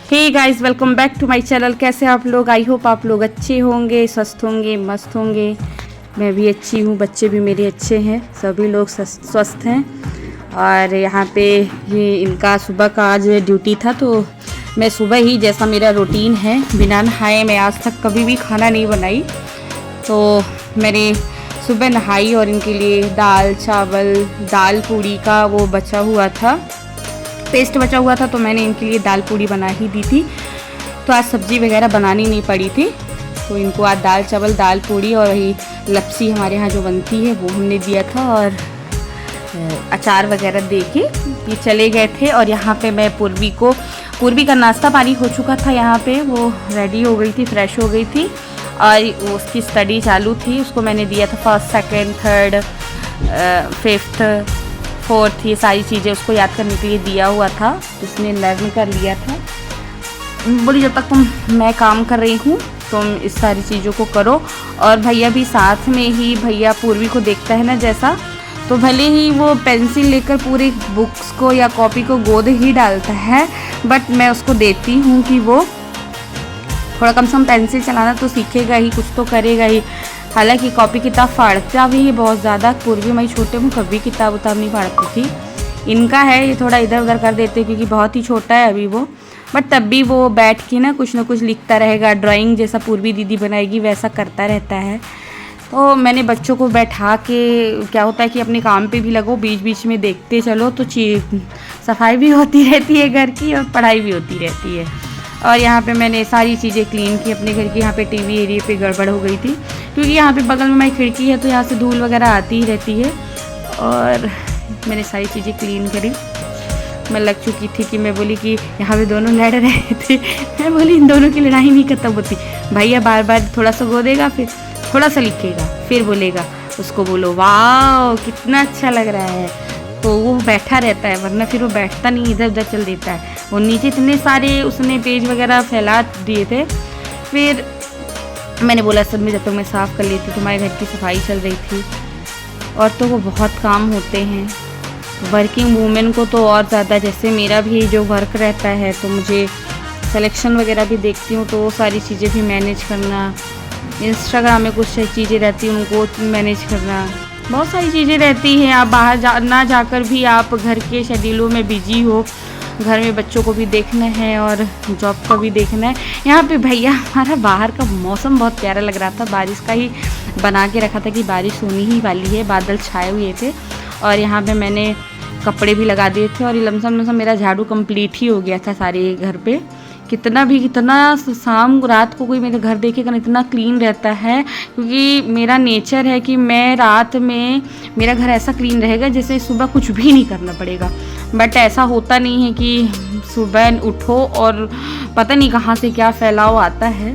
Hey guys, welcome back to my channel. कैसे आप लोग? आई होप आप लोग अच्छे होंगे, स्वस्थ होंगे, मस्त होंगे। मैं भी अच्छी हूँ, बच्चे भी मेरे अच्छे हैं, सभी लोग स्वस्थ हैं। और यहाँ पे ये इनका सुबह का आज ड्यूटी था, तो मैं सुबह ही, जैसा मेरा रूटीन है, बिना नहाए मैं आज तक कभी भी खाना नहीं बनाई। तो मैंने सुबह नहाई और इनके लिए दाल चावल, दाल पूड़ी का वो बचा हुआ था, पेस्ट बचा हुआ था, तो मैंने इनके लिए दाल पूड़ी बना ही दी थी। तो आज सब्ज़ी वगैरह बनानी नहीं पड़ी थी, तो इनको आज दाल चावल, दाल पूड़ी और वही लपसी हमारे यहाँ जो बनती है वो हमने दिया था, और अचार वगैरह दे के ये चले गए थे। और यहाँ पे मैं पूर्वी का नाश्ता पानी हो चुका था, यहाँ पे वो रेडी हो गई थी, फ्रेश हो गई थी, और उसकी स्टडी चालू थी। उसको मैंने दिया था first, second, third, fifth, fourth, ये सारी चीज़ें उसको याद करने के लिए दिया हुआ था, उसने लर्न कर लिया था। बोली जब तक मैं काम कर रही हूँ तुम इस सारी चीज़ों को करो। और भैया भी साथ में ही, भैया पूर्वी को देखता है ना जैसा, तो भले ही वो पेंसिल लेकर पूरी बुक्स को या कॉपी को गोद ही डालता है, बट मैं उसको देती हूँ कि वो थोड़ा कम से कम पेंसिल चलाना तो सीखेगा ही, कुछ तो करेगा ही। हालांकि कॉपी किताब फाड़ता भी है बहुत ज़्यादा। पूर्वी मैं छोटे में कभी किताब उताब नहीं फाड़ती थी। इनका है ये थोड़ा इधर उधर कर देते क्योंकि बहुत ही छोटा है अभी वो, बट तब भी वो बैठ के ना कुछ लिखता रहेगा। ड्राइंग जैसा पूर्वी दीदी बनाएगी वैसा करता रहता है। तो मैंने बच्चों को बैठा के, क्या होता है कि अपने काम पे भी लगो, बीच बीच में देखते चलो, तो सफाई भी होती रहती है घर की और पढ़ाई भी होती रहती है। और यहाँ पे मैंने सारी चीज़ें क्लीन की अपने घर की। यहाँ पे टीवी एरिया पे गड़बड़ हो गई थी क्योंकि यहाँ पे बगल में मेरी खिड़की है, तो यहाँ से धूल वगैरह आती ही रहती है। और मैंने सारी चीज़ें क्लीन करी। मैं लग चुकी थी कि मैं बोली कि यहाँ पे दोनों लड़ रहे थे। मैं बोली इन दोनों की लड़ाई नहीं खत्म होती। भैया बार बार थोड़ा सा गोदेगा, फिर थोड़ा सा लिखेगा, फिर बोलेगा, उसको बोलो वाह कितना अच्छा लग रहा है, तो वो बैठा रहता है, वरना फिर वो बैठता नहीं, इधर उधर चल देता है। वो नीचे इतने सारे उसने पेज वगैरह फैला दिए थे। फिर मैंने बोला सब में जब तक मैं साफ़ कर लेती, तुम्हारे घर की सफाई चल रही थी। औरतों को बहुत काम होते हैं, वर्किंग वूमेन को तो और ज़्यादा। जैसे मेरा भी जो वर्क रहता है, तो मुझे सिलेक्शन वगैरह भी देखती हूँ, तो वो सारी चीज़ें भी मैनेज करना, इंस्टाग्राम में कुछ चीज़ें रहती हैं उनको मैनेज करना, बहुत सारी चीज़ें रहती हैं। आप बाहर ना जाकर भी आप घर के शेड्यूलों में बिजी हो, घर में बच्चों को भी देखना है और जॉब का भी देखना है। यहाँ पे भैया हमारा बाहर का मौसम बहुत प्यारा लग रहा था, बारिश का ही बना के रखा था कि बारिश होनी ही वाली है, बादल छाए हुए थे। और यहाँ पे मैंने कपड़े भी लगा दिए थे, और ये लमसम मेरा झाड़ू कंप्लीट ही हो गया था सारे घर पे। कितना शाम रात को कोई मेरे घर देखेगा ना, इतना क्लीन रहता है, क्योंकि मेरा नेचर है कि मैं रात में मेरा घर ऐसा क्लीन रहेगा जैसे सुबह कुछ भी नहीं करना पड़ेगा। बट ऐसा होता नहीं है कि सुबह उठो और पता नहीं कहाँ से क्या फैलाव आता है।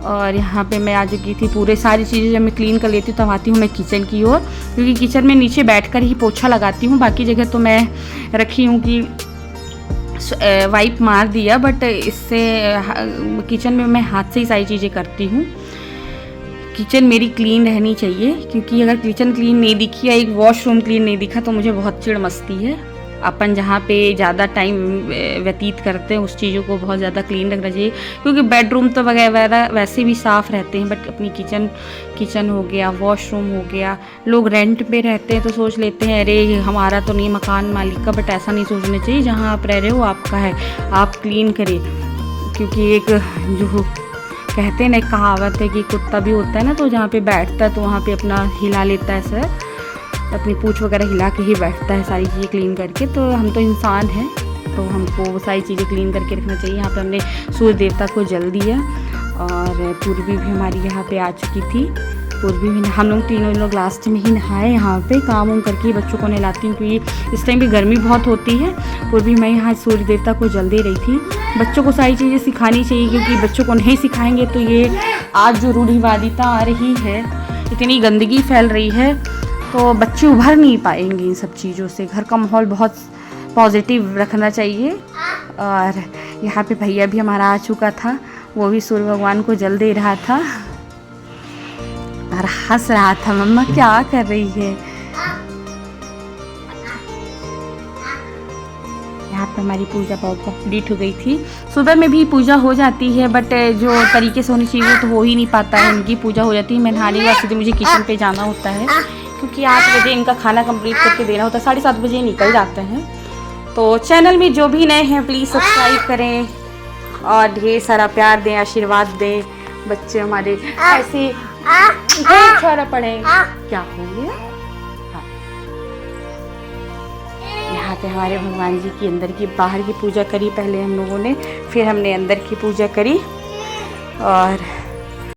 और यहाँ पे मैं आ चुकी थी, पूरे सारी चीज़ें जब मैं क्लीन कर लेती हूँ तब आती हूँ मैं किचन की ओर, क्योंकि किचन में नीचे बैठकर ही पोछा लगाती हूँ। बाकी जगह तो मैं रखी हूँ कि वाइप मार दिया, बट इससे किचन में मैं हाथ से ही सारी चीज़ें करती हूँ। किचन मेरी क्लीन रहनी चाहिए, क्योंकि अगर किचन क्लीन नहीं दिखी या एक वॉशरूम क्लीन नहीं दिखा तो मुझे बहुत चिढ़ मचती है। अपन जहाँ पे ज़्यादा टाइम व्यतीत करते हैं उस चीज़ों को बहुत ज़्यादा क्लीन रखना चाहिए, क्योंकि बेडरूम तो वगैरह वैसे भी साफ़ रहते हैं, बट अपनी किचन हो गया, वॉशरूम हो गया। लोग रेंट पे रहते हैं तो सोच लेते हैं अरे हमारा तो नहीं, मकान मालिक का, बट ऐसा नहीं सोचना चाहिए। जहाँ आप रह रहे हो आपका है, आप क्लीन करें। क्योंकि एक जो कहते हैं ना, एक कहावत है कि कुत्ता भी होता है ना, तो जहाँ पे बैठता है तो वहाँ पे अपना हिला लेता है सर, अपनी पूँछ वगैरह हिला के ही बैठता है सारी चीज़ें क्लीन करके। तो हम तो इंसान हैं, तो हमको वो सारी चीज़ें क्लीन करके रखना चाहिए। यहाँ पे हमने सूर्य देवता को जल दिया, और पूर्वी भी हमारी यहाँ पे आ चुकी थी। पूर्वी भी हम लोग तीनों लोग लास्ट में ही नहाए। यहाँ पे काम उम करके बच्चों को नहलाती हूँ, क्योंकि इस टाइम भी गर्मी बहुत होती है। पूर्वी मैं यहाँ सूर्य देवता को जल दे रही थी। बच्चों को सारी चीज़ें सिखानी चाहिए, क्योंकि बच्चों को नहीं सिखाएंगे तो ये आज जो रूढ़िवादिता आ रही है, इतनी गंदगी फैल रही है, तो बच्चे उभर नहीं पाएंगे इन सब चीज़ों से। घर का माहौल बहुत पॉजिटिव रखना चाहिए। और यहाँ पे भैया भी हमारा आ चुका था, वो भी सूर्य भगवान को जल दे रहा था और हंस रहा था, मम्मा क्या कर रही है। यहाँ पे हमारी पूजा बहुत कंप्लीट हो गई थी। सुबह में भी पूजा हो जाती है बट जो तरीके से होनी चाहिए वो तो हो ही नहीं पाता है। इनकी पूजा हो जाती है, मैं नहाने के बाद सीधे मुझे किचन पे जाना होता है क्योंकि 8 बजे इनका खाना कंप्लीट करके देना होता है, 7:30 बजे निकल जाते हैं। तो चैनल में जो भी नए हैं प्लीज़ सब्सक्राइब करें और ढेर सारा प्यार दें, आशीर्वाद दें। बच्चे हमारे ऐसे छोड़ा पड़े क्या हो गया। हाँ। यहाँ पे हमारे भगवान जी की अंदर की बाहर की पूजा करी पहले हम लोगों ने, फिर हमने अंदर की पूजा करी और